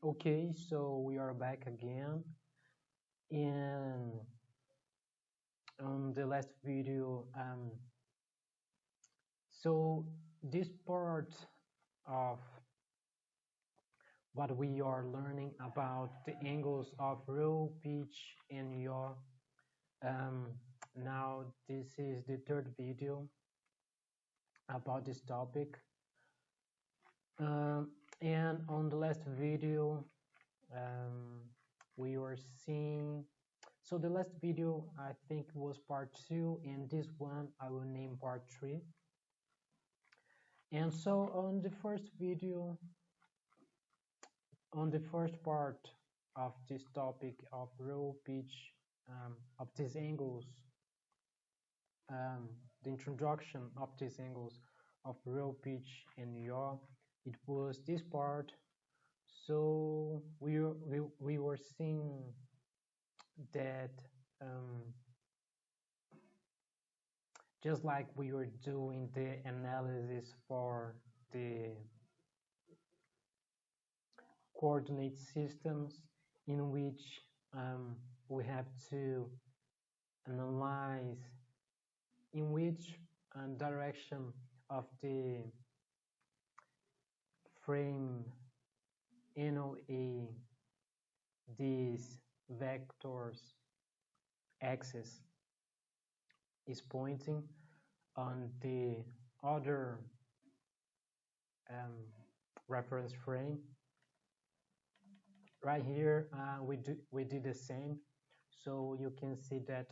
Okay, so we are back again. In the last video, so this part of what we are learning about the angles of row, pitch, and yaw. Um, Now this is the third video about this topic. Um, and on the last video, um, we were seeing. So the last video I think was part 2, and this one I will name part 3. And so on the first video, on the first part of this topic of row pitch, of these angles, um, the introduction of these angles of row pitch and yaw, it was this part. So we were seeing that um, just like we were doing the analysis for the coordinate systems, in which we have to analyze in which direction of the frame NOA these vectors axis is pointing on the other um, reference frame. Right here, we did the same. So you can see that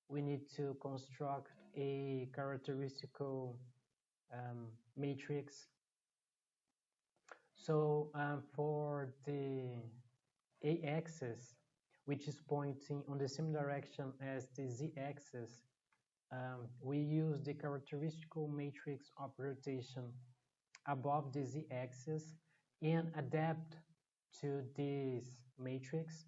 we need to construct a characteristical matrix. So for the a-axis, which is pointing on the same direction as the z-axis, we use the characteristical matrix of rotation above the z-axis and adapt to this matrix.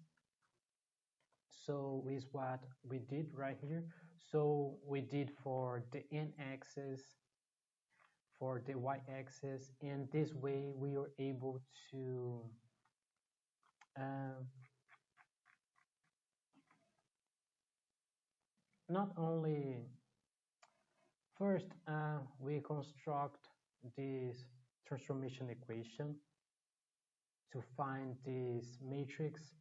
So is what we did right here. So we did for the n-axis, for the y-axis, and this way we are able to uh, not only first we construct this transformation equation to find this matrix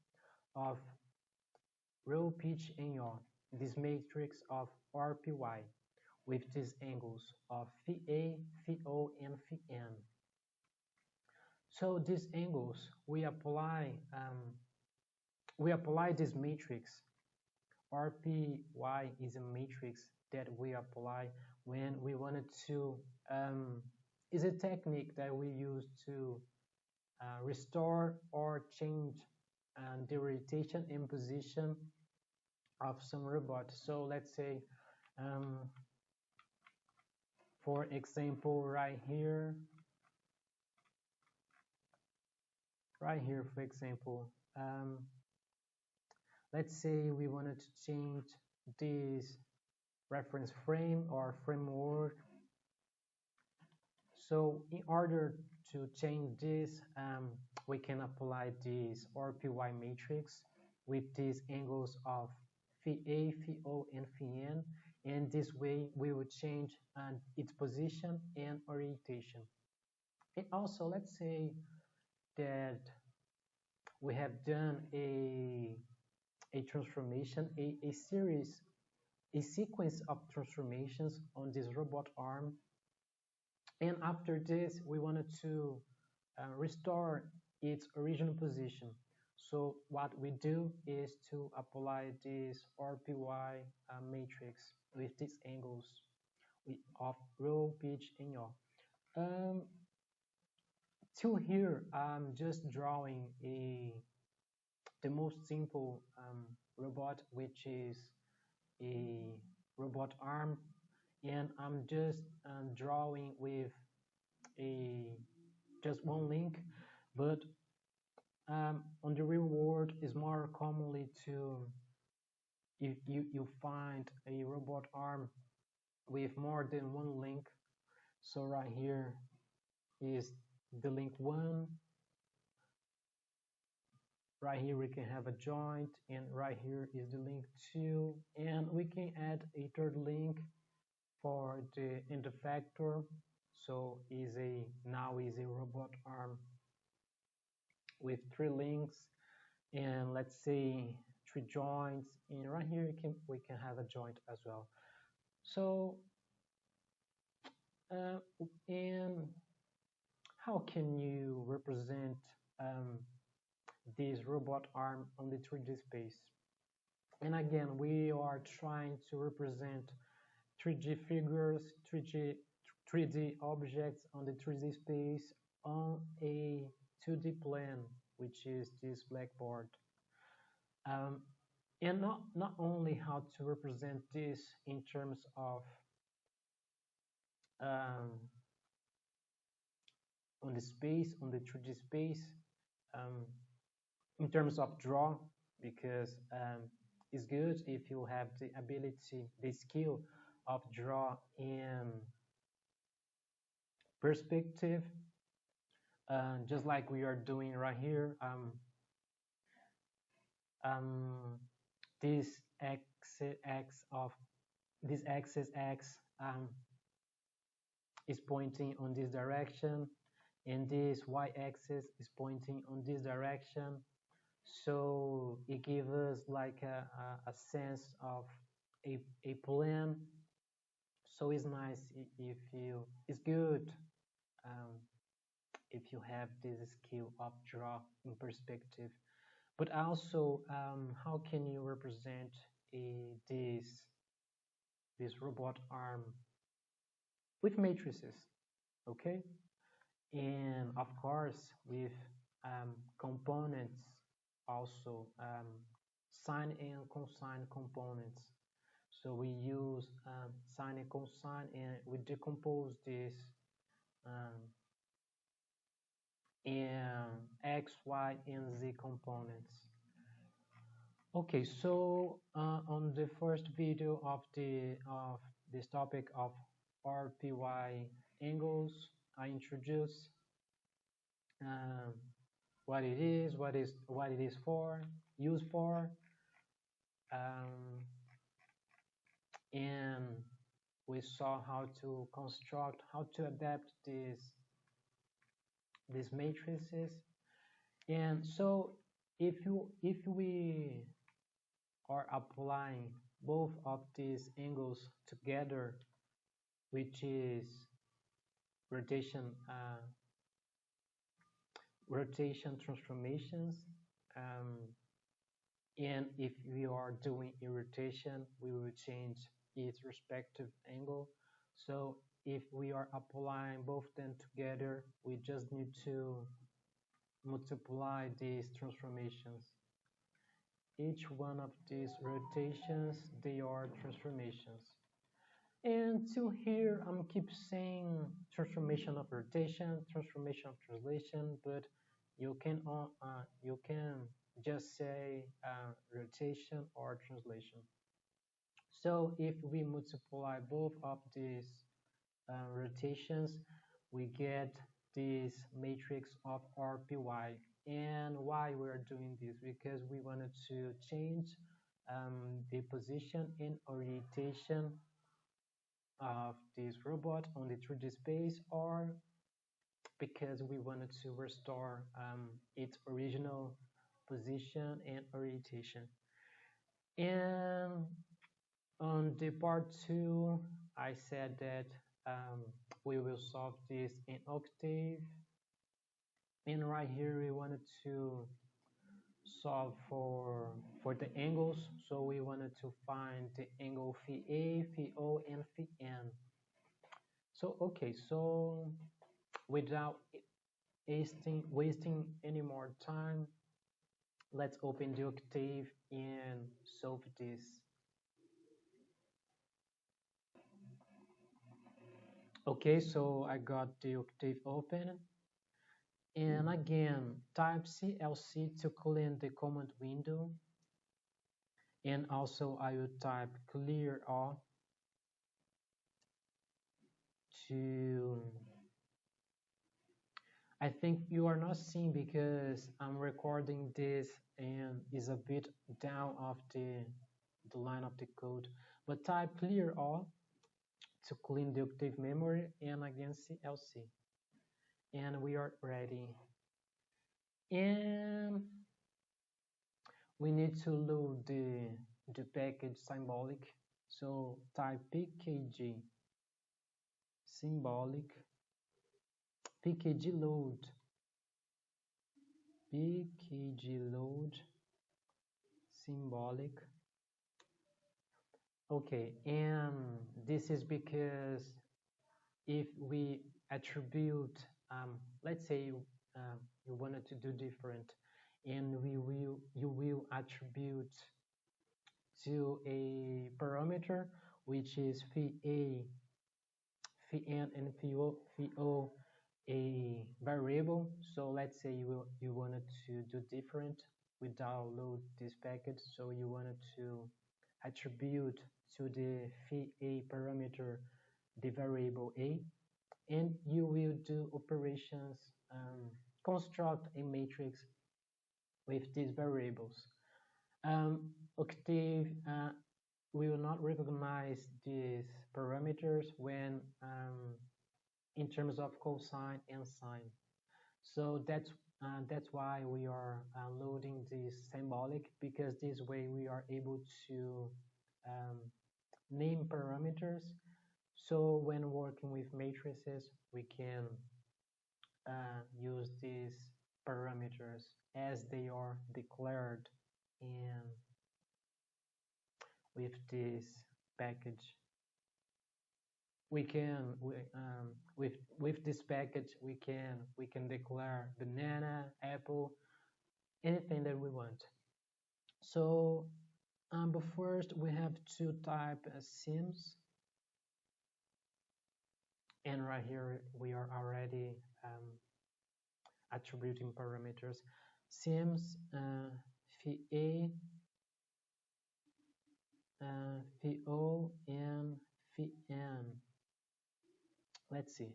of row, pitch, and yaw, this matrix of RPY with these angles of phi A, phi O, and phi N. So these angles, we apply this matrix. RPY is a matrix that we apply when we wanted to, is a technique that we use to restore or change the rotation and position of some robot. So let's say, for example, right here, for example, let's say we wanted to change this reference frame or framework. So in order to change this, we can apply this RPY matrix with these angles of phi A, phi O, and phi N, and this way we would change its position and orientation. And also, let's say that we have done a transformation, a series, a sequence of transformations on this robot arm. And after this, we wanted to restore its original position. So what we do is to apply this RPY matrix with these angles of row, pitch, and yaw. Till here, I'm just drawing the most simple robot, which is a robot arm, and I'm just drawing with a just one link, but on the real world is more commonly to you find a robot arm with more than one link. So right here is the link 1, Right here we can have a joint, and right here is the link too, and we can add a third link for the end effector. So now is a robot arm with three links, and let's say three joints, and right here we can have a joint as well. So and how can you represent um, this robot arm on the 3D space? And again, we are trying to represent 3D figures, 3D objects on the 3D space on a 2D plane, which is this blackboard. Um, and not only how to represent this in terms of um, on the space, on the 3D space, um, in terms of draw, because it's good if you have the ability, the skill of draw in perspective, just like we are doing right here. Um, this axis x is pointing on this direction, and this y-axis is pointing on this direction. So it gives us like a sense of a plan. So it's nice if you, it's good um, if you have this skill of draw in perspective. But also, how can you represent this robot arm with matrices, okay? And of course, with components also, sine and cosine components. So we use sine and cosine, and we decompose this um, in x, y, and z components. Okay, so on the first video of this topic of RPY angles, I introduce um, what it is, what it is for, used for, and we saw how to construct, how to adapt these matrices. And so if we are applying both of these angles together, which is rotation transformations, and if we are doing a rotation, we will change its respective angle. So if we are applying both them together, we just need to multiply these transformations. Each one of these rotations, they are transformations. And to here, I'm keep saying transformation of rotation, transformation of translation, but you can just say rotation or translation. So if we multiply both of these rotations, we get this matrix of RPY. And why we're doing this? Because we wanted to change the position and orientation of this robot on the 3D space, or because we wanted to restore its original position and orientation. And on the part 2, I said that we will solve this in Octave. And right here, we wanted to solve for the angles. So we wanted to find the angle phi A, phi O, and phi N. So, okay, so without wasting any more time, let's open the Octave and solve this. Okay, so I got the Octave open. And again, type CLC to clean the command window. And also I will type clear all to I think you are not seeing because I'm recording this and is a bit down of the line of the code. But type clear all to clean the octave memory and again CLC. And we are ready. And we need to load the package symbolic. So type pkg symbolic pkg load symbolic. Okay, and this is because if we attribute, let's say you wanted to do different, and you will attribute to a parameter which is phi a, phi n, and phi o a variable. So let's say you wanted to do different. We download this package, so you wanted to attribute to the phi a parameter the variable a, and you will do operations, construct a matrix with these variables. Octave will not recognize these parameters when in terms of cosine and sine. So that's why we are loading this symbolic, because this way we are able to um, name parameters. So when working with matrices, we can use these parameters as they are declared in with this package. We can with this package we can declare banana, apple, anything that we want. So but first we have to type sims, and right here we are already attributing parameters. Sims phi a, phi o, and phi n. Let's see.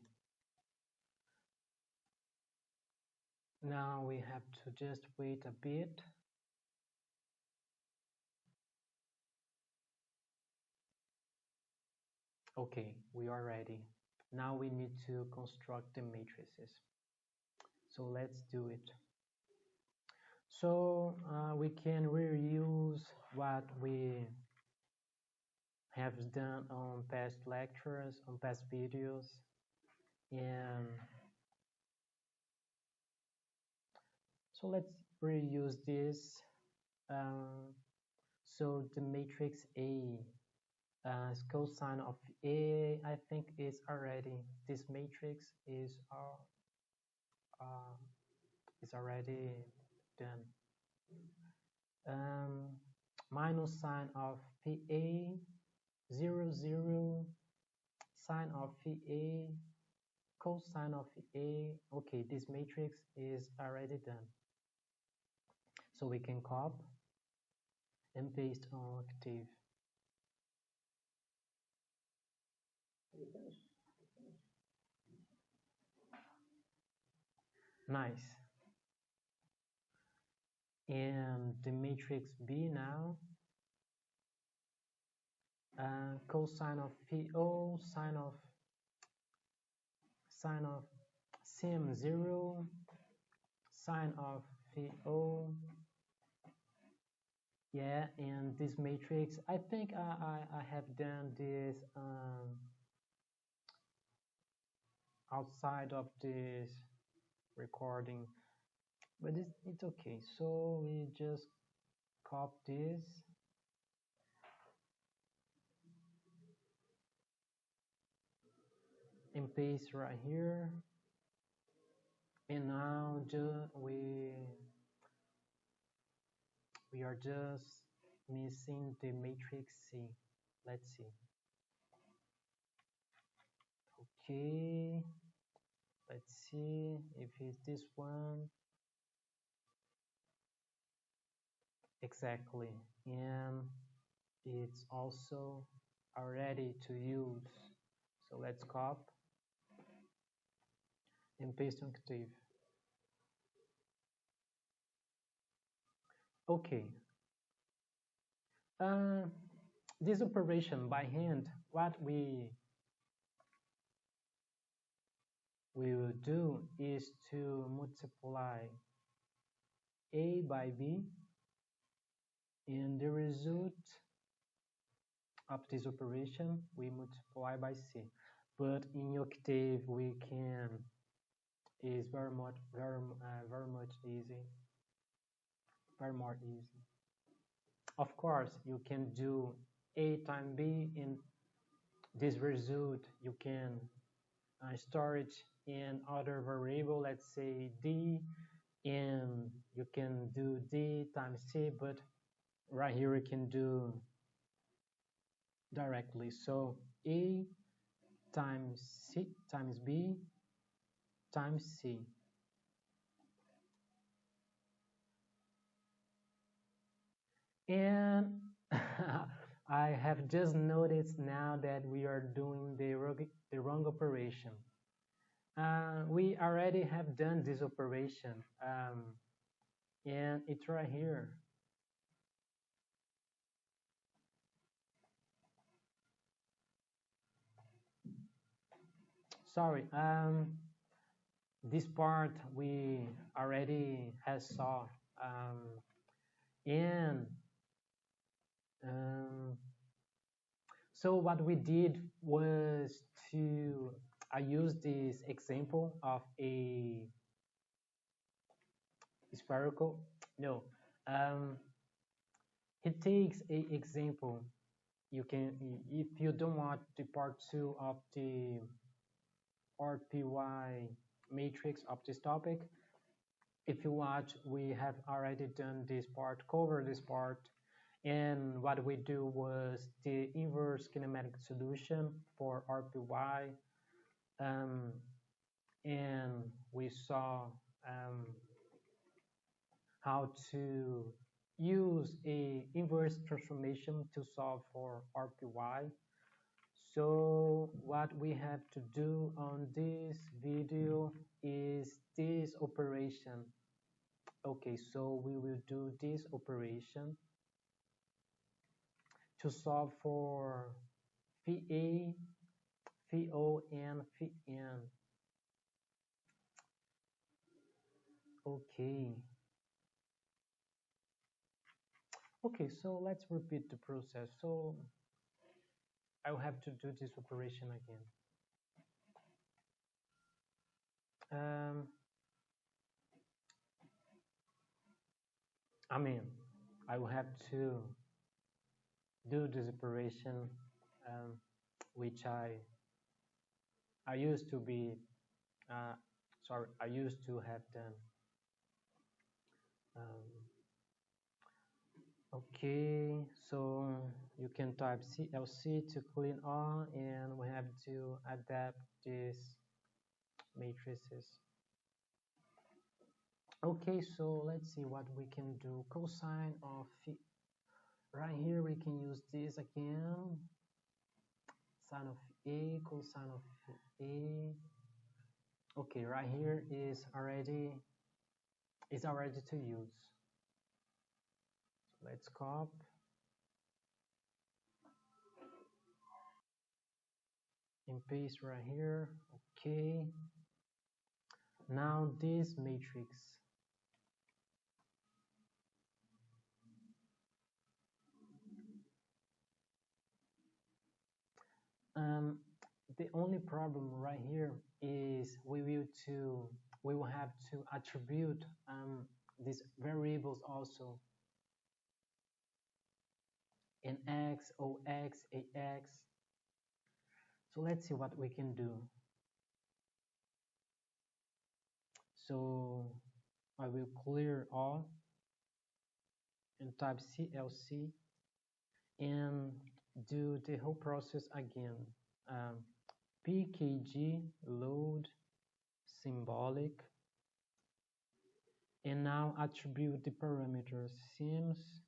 Now we have to just wait a bit. Okay, we are ready. Now we need to construct the matrices. So let's do it. So we can reuse what we have done on past lectures, on past videos, and so let's reuse this. So the matrix A, cosine of A, I think is already, this matrix is already done. Minus sine of PA, 0, 0, sine of PA, cosine of A. Okay, this matrix is already done. So we can copy and paste on octave. Nice. And the matrix B now, cosine of PO, sine of sim 0, sine of PO. Yeah, and this matrix, I think I have done this outside of this recording, but it's okay. So we just copy this and paste right here, and now we are just missing the matrix C. Let's see. Okay, let's see if it's this one. Exactly, and it's also ready to use. So let's copy and paste on octave. Okay. Uh, this operation by hand, what we will do is to multiply A by B, and the result of this operation we multiply by C. But in octave we can is very much easy, very more easy. Of course, you can do A times B in this result. You can store it in other variable, let's say D, and you can do D times C, but right here we can do directly. So A times C times B times C. And I have just noticed now that we are doing the wrong operation. We already have done this operation, and it's right here. Sorry, this part we already has saw, um, and um, so what we did was to I used this example of a spherical. No, um, it takes a example. You can, if you don't want the part 2 of the RPY matrix of this topic, if you watch, we have already done this part, cover this part, and what we do was the inverse kinematic solution for RPY, um, and we saw how to use a inverse transformation to solve for RPY. So what we have to do on this video is this operation. Okay, so we will do this operation to solve for phi A, phi O, and phi N. Okay. Okay, so let's repeat the process. So I will have to do this operation again. I mean, I will have to do this operation, which I used to be, sorry, I used to have done. Okay, so you can type CLC to clean all, and we have to adapt these matrices. Okay, so let's see what we can do. Cosine of phi. Right here we can use this again. Sine of A, cosine of A. Okay, right here is already to use. So let's copy and paste right here. Okay. Now this matrix. The only problem right here is we will have to attribute these variables also in x, ox, ax. So let's see what we can do. So I will clear all and type CLC and do the whole process again. PKG load symbolic, and now attribute the parameters sims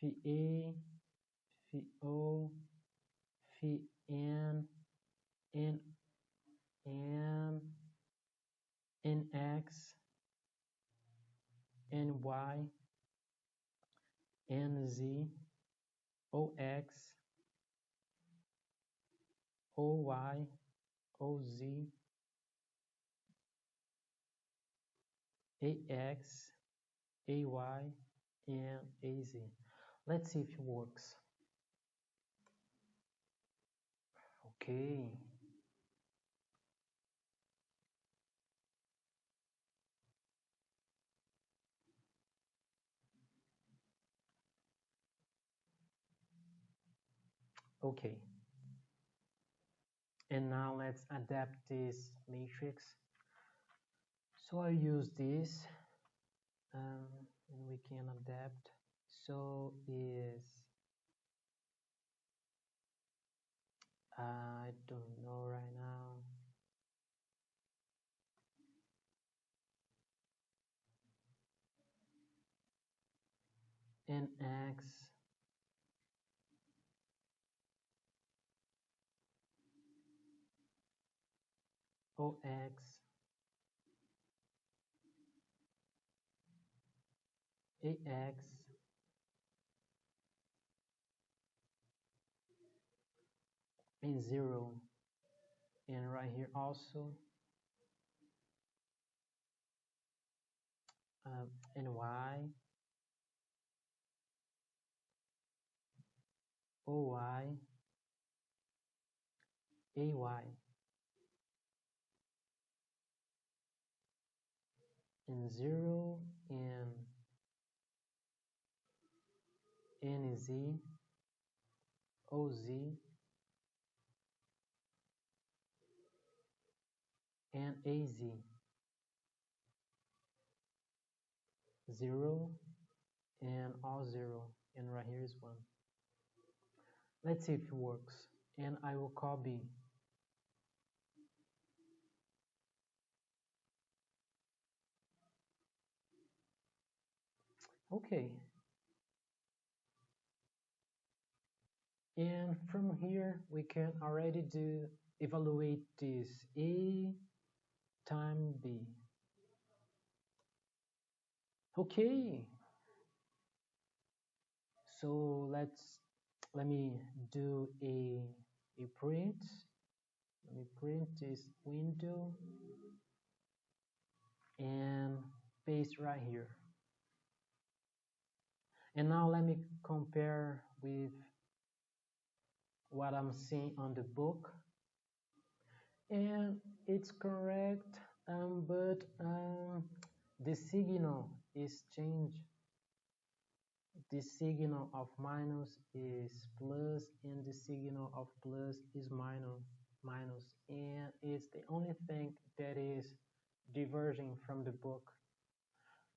phi A, phi O, phi N, N, N, NX, NY, NZ, OX, OY, OZ, AX, AY, and AZ. Let's see if it works. Okay. Okay. And now let's adapt this matrix. So I use this, and we can adapt. So is I don't know right now. NX, OX, AX, and 0. And right here also NY, OY, AY, and 0, and NZ, OZ, and AZ. 0 and all 0, and right here is 1. Let's see if it works, and I will copy. Okay, and from here we can already evaluate this A times B. Okay, so let me do a print. Let me print this window and paste right here. And now let me compare with what I'm seeing on the book. And it's correct, but the signal is changed. The signal of minus is plus, and the signal of plus is minus, and it's the only thing that is diverging from the book.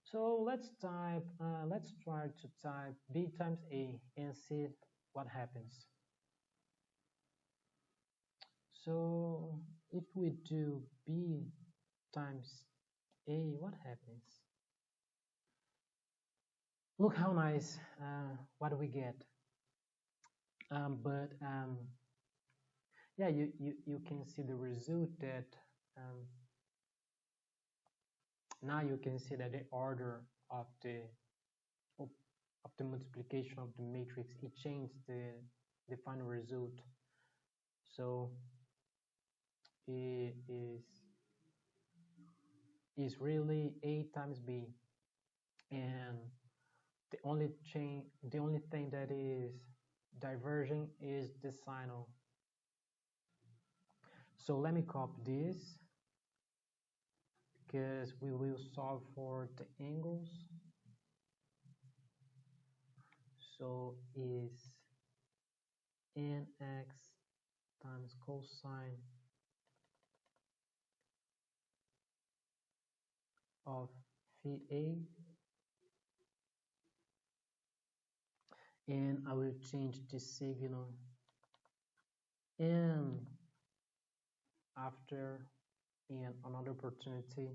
So let's try to type B times A and see what happens. So if we do B times A, what happens? Look how nice, what do we get? But yeah, you can see the result that now you can see that the order of the multiplication of the matrix, it changed the final result. So it is really A times B, and the only thing that is diverging is the signal. So let me copy this, because we will solve for the angles. So is nx times cosine of phi A, and I will change the signal, and after in another opportunity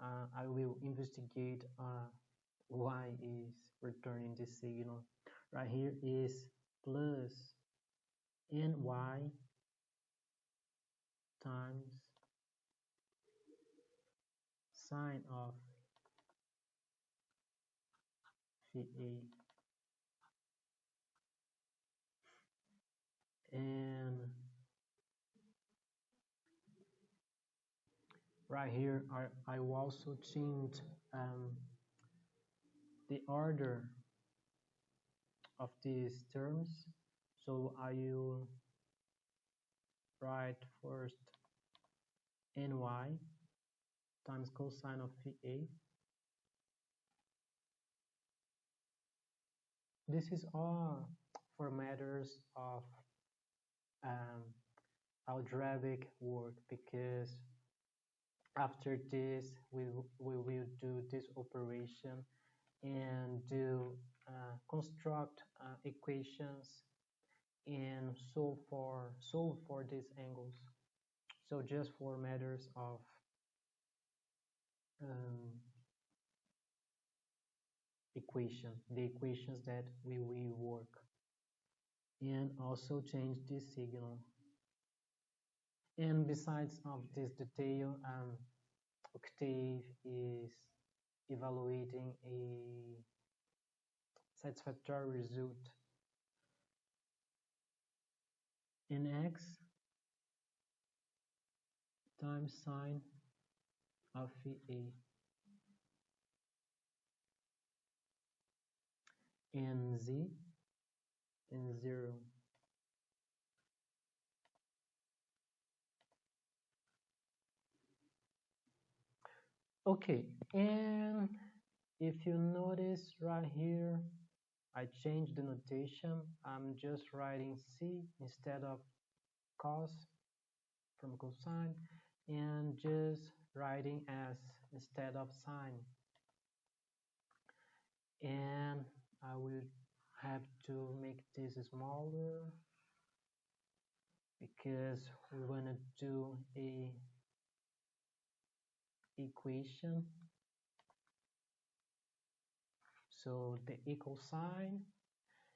I will investigate why is returning this signal. Right here is plus ny times sine of VA. And right here, I also changed the order of these terms. So I will write first NY times cosine of VA. This is all for matters of um, algebraic work, because after this we will do this operation and do construct equations and solve for these angles. So just for matters of um, the equations that we will work, and also change this signal. And besides of this detail, Octave is evaluating a satisfactory result in x times sine of VA and z and 0. Okay, and if you notice right here, I changed the notation. I'm just writing C instead of cos from cosine, and just writing S instead of sine. And I will have to make this smaller because we want to do a equation. So the equal sign,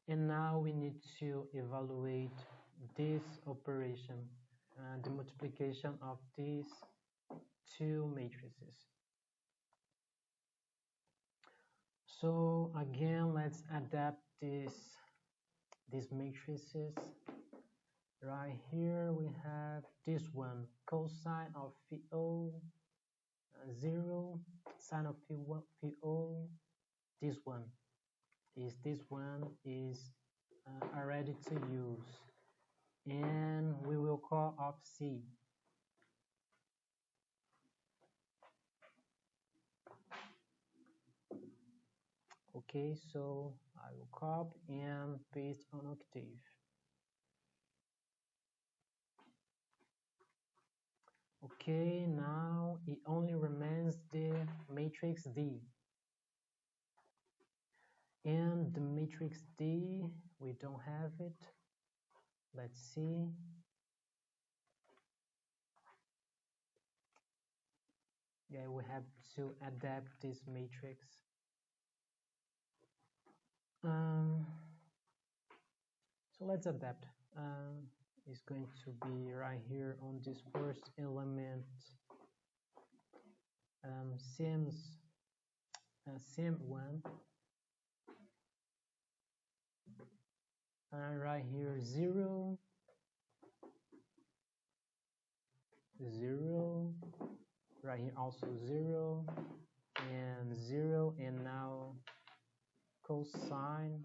and now we need to evaluate this operation, the multiplication of these two matrices. So again, let's adapt these matrices. Right here we have this one, cosine of VO 0, sine of VO. This one is ready to use, and we will call of C. Okay, so I will copy and paste on Octave. Okay, now it only remains the matrix D. And the matrix D, we don't have it. Let's see. Yeah, we have to adapt this matrix. So let's adapt. It's going to be right here on this first element. Sim1. And right here 0, 0. Right here also 0 and 0, and now cosine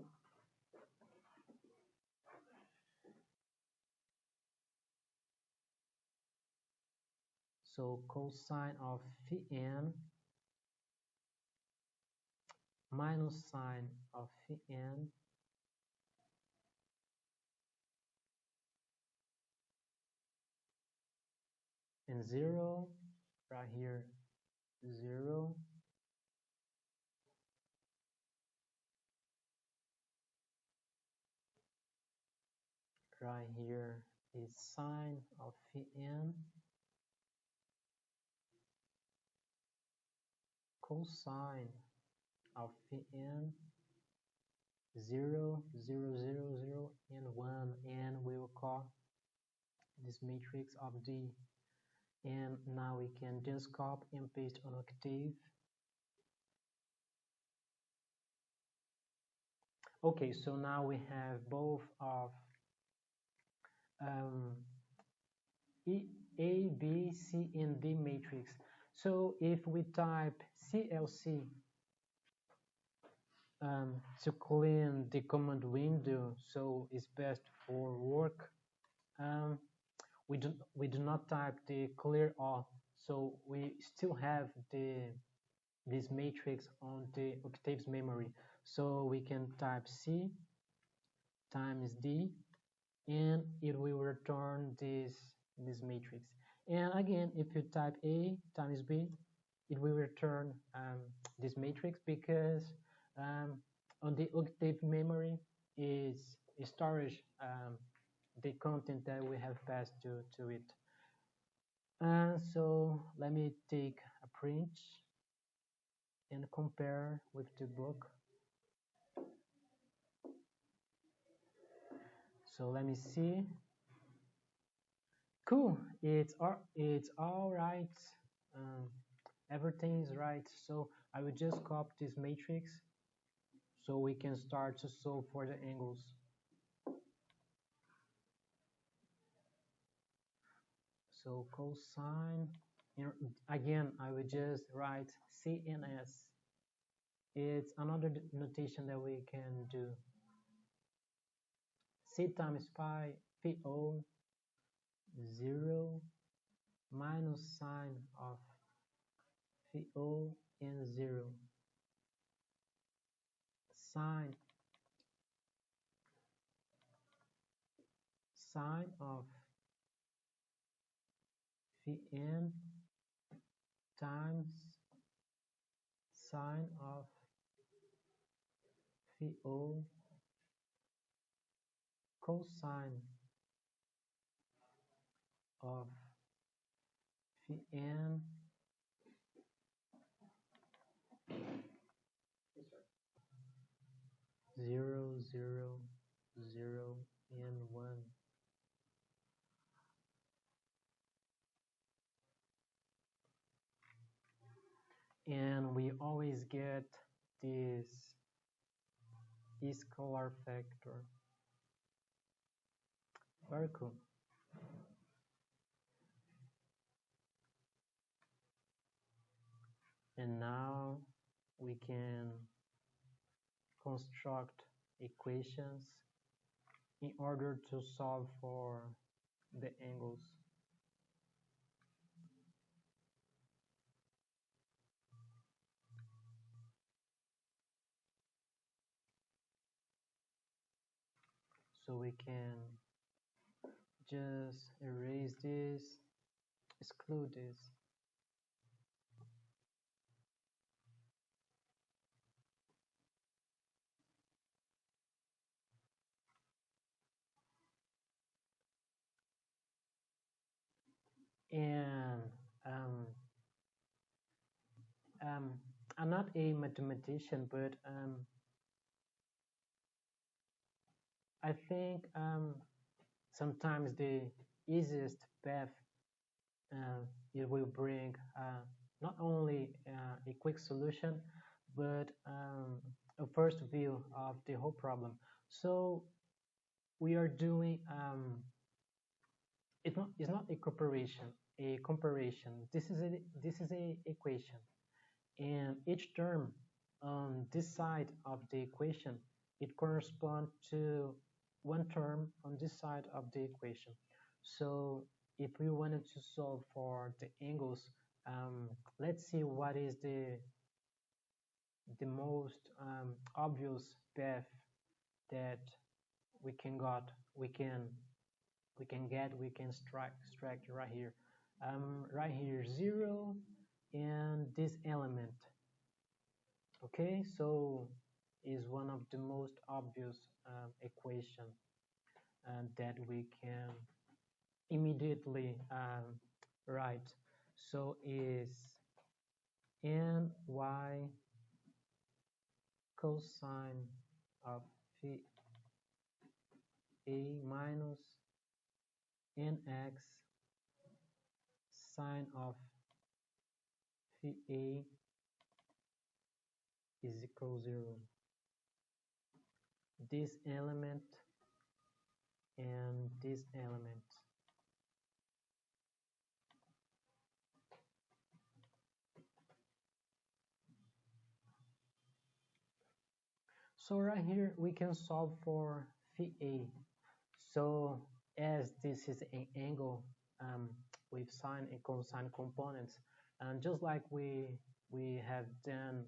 cosine of Pn minus sine of Pn and 0, right here 0, right here is sine of Pn cosine of Pn 0, 0, 0, 0, and 1, and we will call this matrix of D. And now we can just copy and paste on Octave. Okay, so now we have both of um, A, B, C, and D matrix. So if we type CLC to clean the command window, so it's best for work, um, we do not type the clear all, so we still have this matrix on the octaves memory. So we can type C times D, and it will return this matrix. And again, if you type A times B, it will return this matrix because on the octave memory is storage the content that we have passed to it. So let me take a print and compare with the book. So let me see. Cool. It's all right. Um, Everything is right. So I will just copy this matrix so we can start to solve for the angles. So cosine, again, I will just write CNS. It's another notation that we can do. C times pi, phi o, 0 minus sine of phi o and 0. Sine of phi n times sine of phi o cosine of phi n 0, 0, 0, and 1. And we always get this scalar factor. Very cool. And now we can construct equations in order to solve for the angles. So we can just erase this, exclude this. And I'm not a mathematician, but I think sometimes the easiest path it will bring not only a quick solution, but a first view of the whole problem. So we are doing it's not a comparison. This is a equation, and each term on this side of the equation, it corresponds to one term on this side of the equation. So if we wanted to solve for the angles, let's see what is the most obvious path that we can got we can extract right here, right here 0 and this element. Okay, so is one of the most obvious equation that we can immediately write. So is ny cosine of phi a minus nx sine of phi a is equal 0. this element and this element. So right here we can solve for phi A. So as this is an angle um, with sine and cosine components, and just like we have done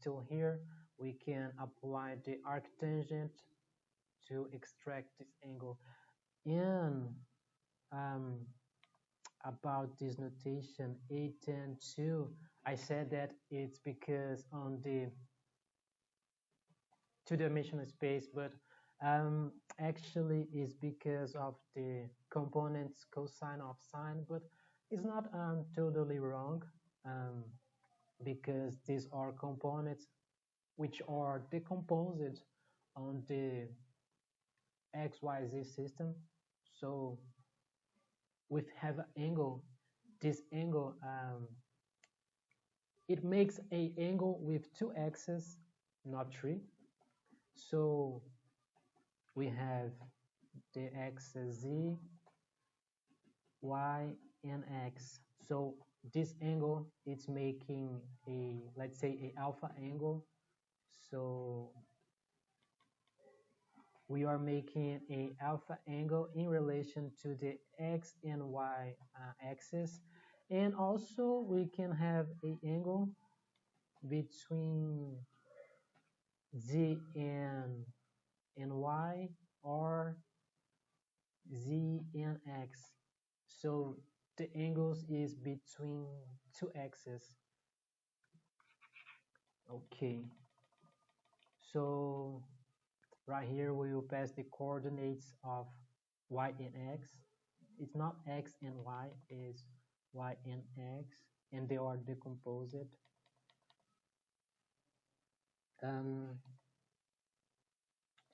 till here, we can apply the arctangent to extract this angle. And um, about this notation A tend to, I said that it's because on the two-dimensional space, but actually is because of the components cosine of sine, but it's not totally wrong um, because these are components which are decomposed on the XYZ system. So we have an angle, this angle, it makes a angle with two axes, not three. So we have the axis z, y, and x. So this angle is making a, let's say, a alpha angle. So we are making a alpha angle in relation to the x and y axis. And also we can have a angle between z and y, or z and x. So the angles is between two axes. Okay. So right here we will pass the coordinates of y and x. It's not x and y, it's y and x, and they are decomposed.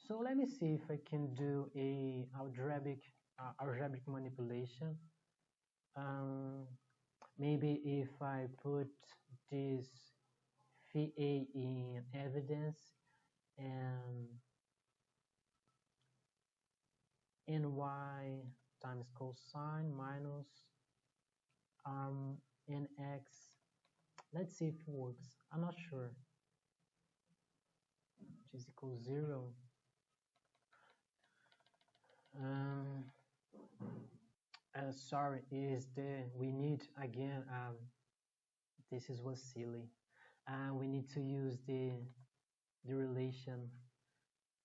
So let me see if I can do a algebraic manipulation. Maybe if I put this phi A in evidence and ny times cosine minus nx. Let's see if it works. I'm not sure. Which is equal 0. Um, sorry, is the we need again. This is was silly. We need to use the relation,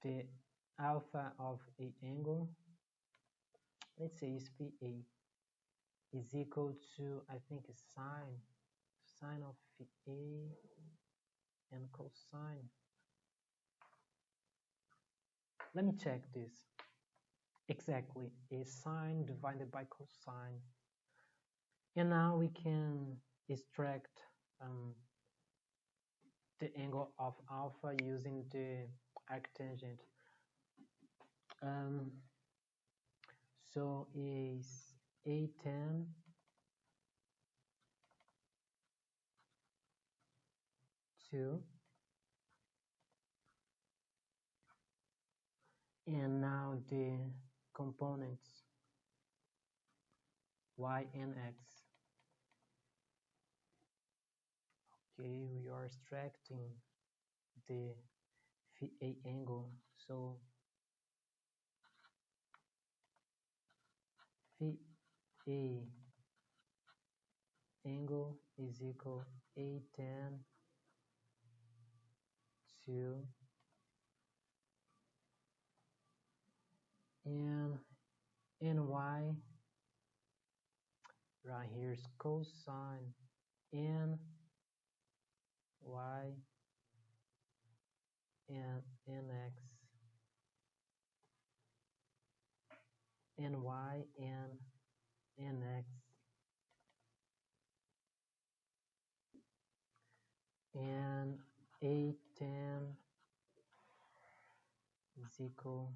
the alpha of a angle. Let's say is phi A is equal to, I think, is sine of phi A and cosine. Let me check this. Exactly, is sine divided by cosine. And now we can extract the angle of alpha using the arctangent. So is A10 2, and now the components y and x. Okay, we are extracting the phi A angle. So phi A angle is equal A10 to and ny, right here is cosine n y and nx, ny and nx, and A10 is equal,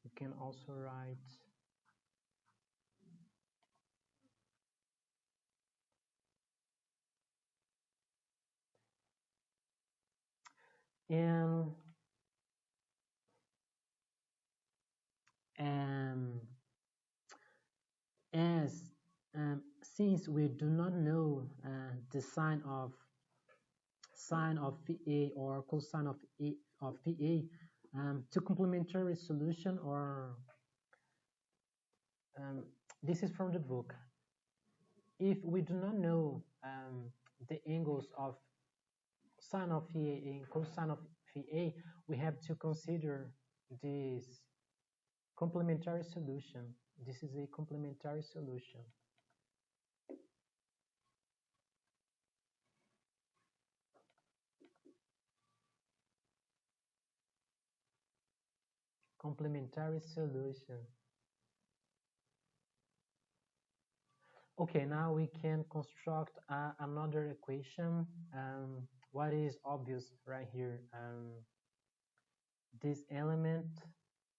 you can also write and Um, as since we do not know the sign of phi or cosine of phi, to complementary solution or um, this is from the book. If we do not know the angles of sine of phi and cosine of phi, we have to consider this complementary solution. This is a complementary solution. Complementary solution. Okay, now we can construct another equation. What is obvious right here? This element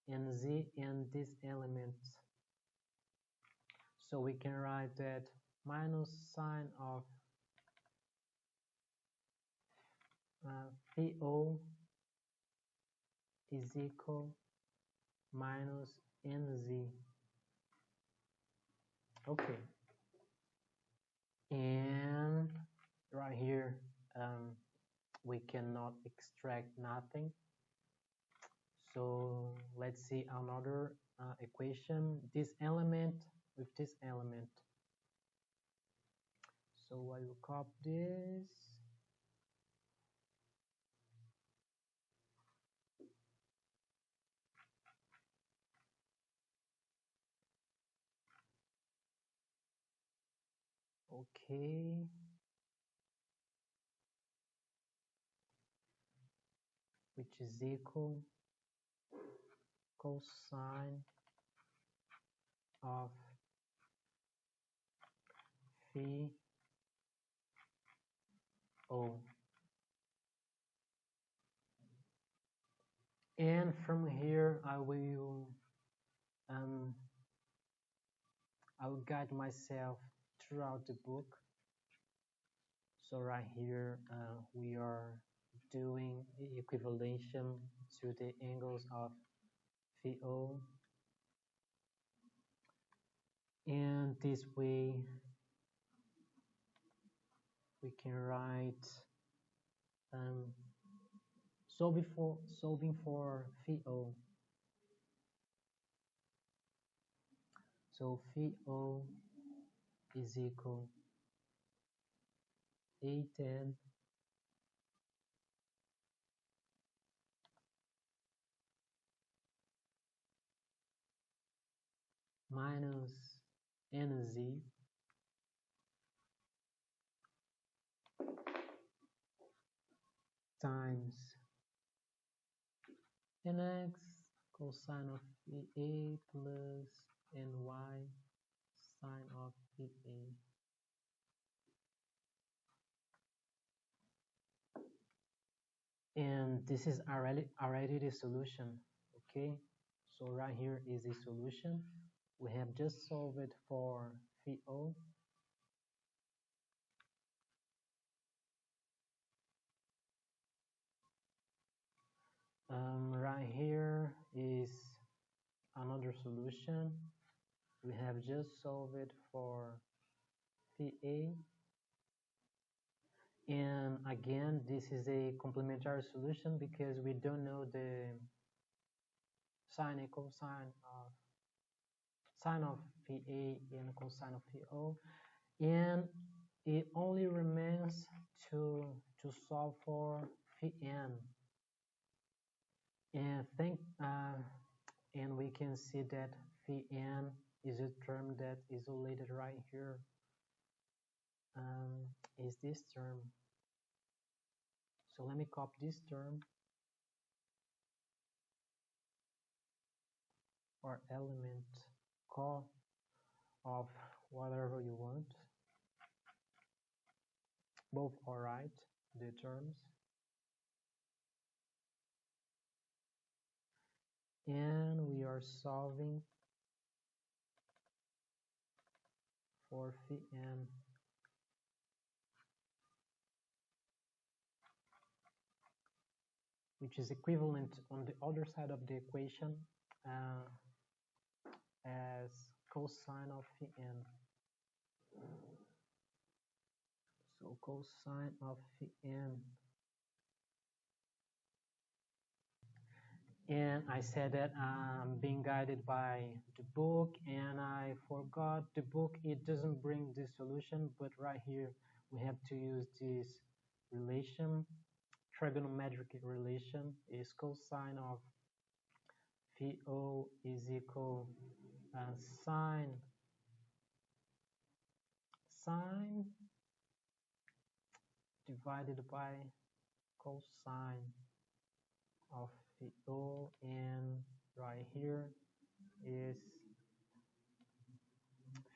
and z and this element. So we can write that minus sine of phi o is equal minus nz. Okay, and right here we cannot extract nothing. So let's see another equation. This element with this element. So I will copy this. Okay. Which is equal cosine of phi o. And from here um, I will guide myself throughout the book. So right here we are doing equivalation to the angles of phi o, and this way we can write solving for phi o. So phi o is equal a10 minus nz times nx cosine of phi plus ny sine of phi. And this is already the solution. Okay, so right here is the solution. We have just solved it for phi o. Right here is another solution. We have just solved it for phi a. And again, this is a complementary solution because we don't know the sine and cosine of sine of phi a and cosine of phi o. And it only remains to solve for phi n. And we can see that phi n is a term that is isolated right here. Is this term. So let me copy this term or element, call of whatever you want. Both are right, the terms. And we are solving for phi n. Which is equivalent on the other side of the equation as cosine of phi n. So cosine of phi n. And I said that I'm being guided by the book, and I forgot the book. It doesn't bring this solution, but right here we have to use this relation, trigonometric relation is cosine of phi o is equal sine divided by cosine of phi o, and right here is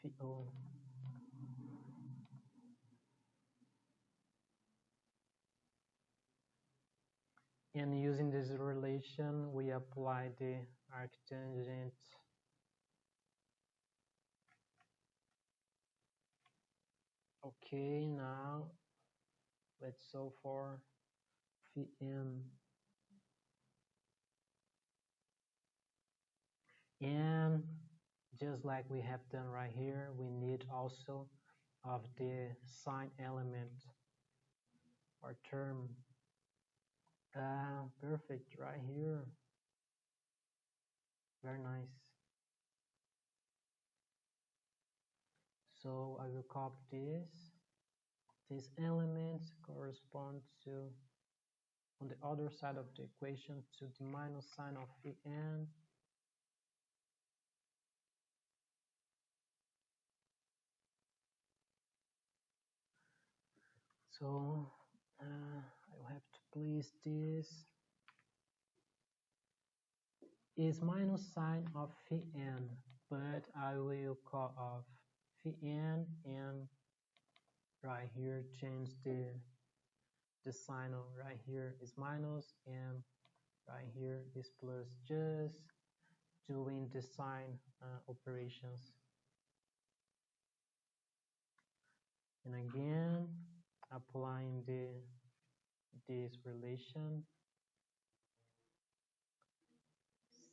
phi o. And using this relation, we apply the arctangent. Okay, now let's solve for phi n. And just like we have done right here, we need also of the sine element or term. Perfect, right here. Very nice. So I will copy this. This element corresponds to, on the other side of the equation, to the minus sine of phi n. So I will have to place this is minus sine of phi n, but I will call off phi n and right here change the sign of right here is minus and right here is plus, just doing the sign operations. And again applying this relation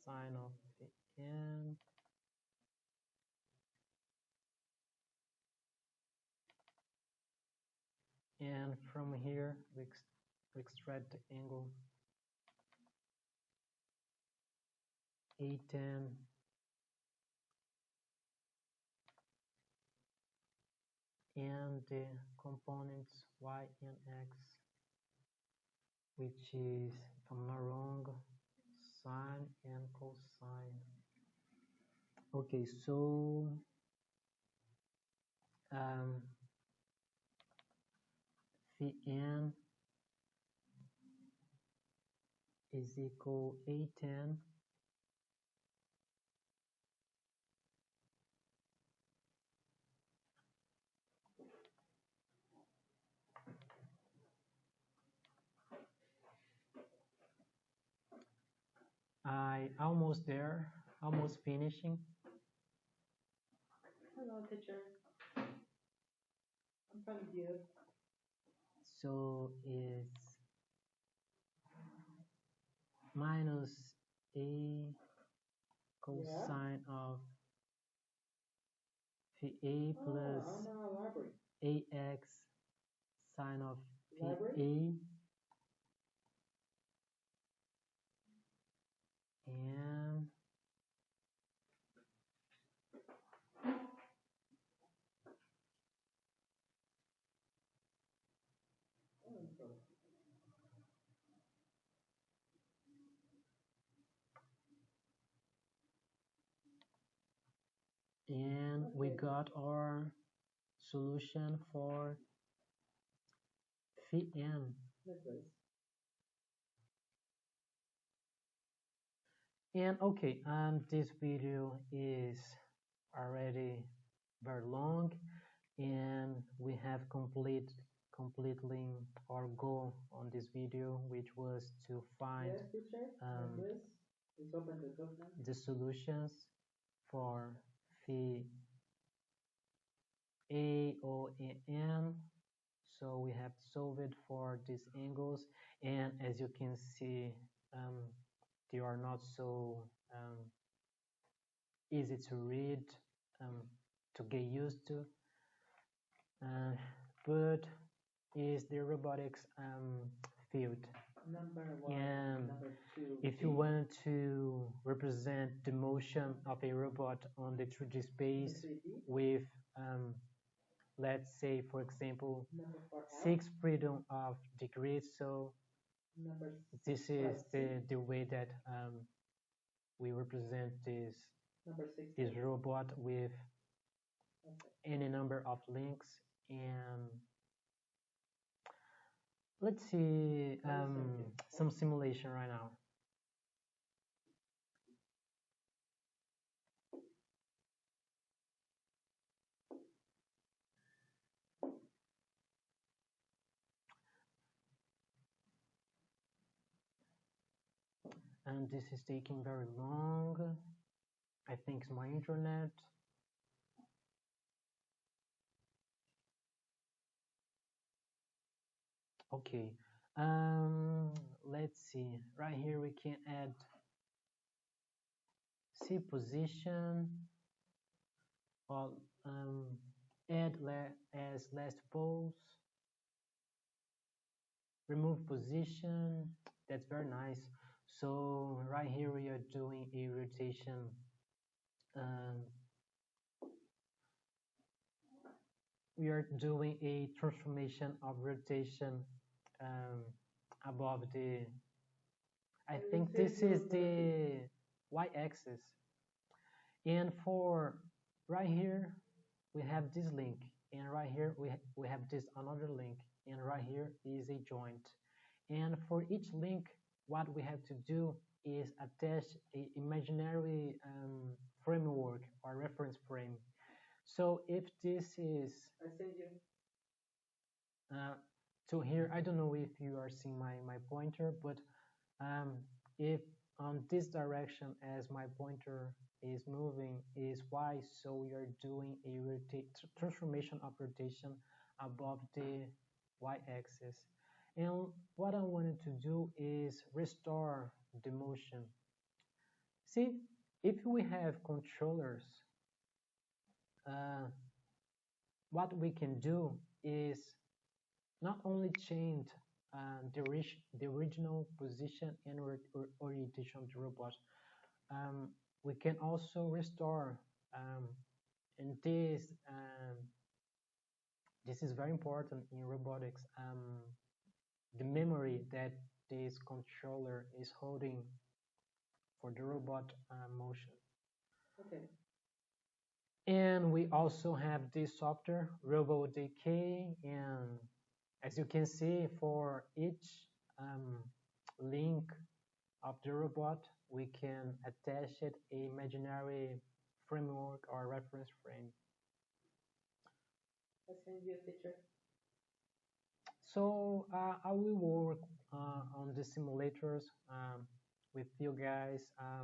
sine of phi n and from here we extract the angle A10 and the components y and x, which is, if I'm not wrong, sine and cosine. Okay, so phi n is equal A10 I almost there, almost finishing. Hello, teacher. I'm fine with you. So it's minus a cosine of phi a plus ax sine of phi a, and we got our solution for phi n. And okay, and this video is already very long, and we have completely our goal on this video, which was to find the solutions for phi a, o, and n. So we have solved it for these angles, and as you can see, they are not so easy to read, um, to get used to, uh, but is the robotics field. Number one, and number two, if you want to represent the motion of a robot on the 3D space with, let's say, for example, 6 freedom of degrees, so this is the way that we represent this robot with any number of links. And let's see some simulation right now. And this is taking very long. I think it's my internet. Okay, let's see. Right here we can add C position, or add as last pose, remove position. That's very nice. So right here we are doing a rotation. Um, we are doing a transformation of rotation above the, I think this is the y-axis. And for right here, we have this link, and right here we have this another link, and right here is a joint. And for each link, what we have to do is attach an imaginary framework or reference frame. So if this is to here, I don't know if you are seeing my pointer, but if on this direction as my pointer is moving is y, so we are doing a transformation of rotation above the y-axis. And what I wanted to do is restore the motion. See, if we have controllers, what we can do is not only change the original position and orientation of the robot, we can also restore, and this is very important in robotics, the memory that this controller is holding for the robot motion. Okay. And we also have this software, RoboDK, and as you can see, for each link of the robot, we can attach it a imaginary framework or reference frame. I'll send you a picture. So I will work on the simulators with you guys. I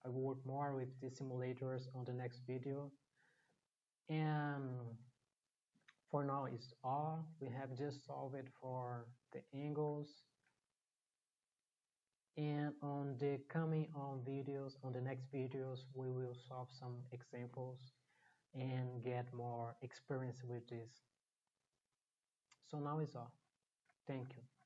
will work more with the simulators on the next video. And for now it's all. We have just solved it for the angles. And on the coming on videos, on the next videos, we will solve some examples and get more experience with this. So now it's all. Thank you.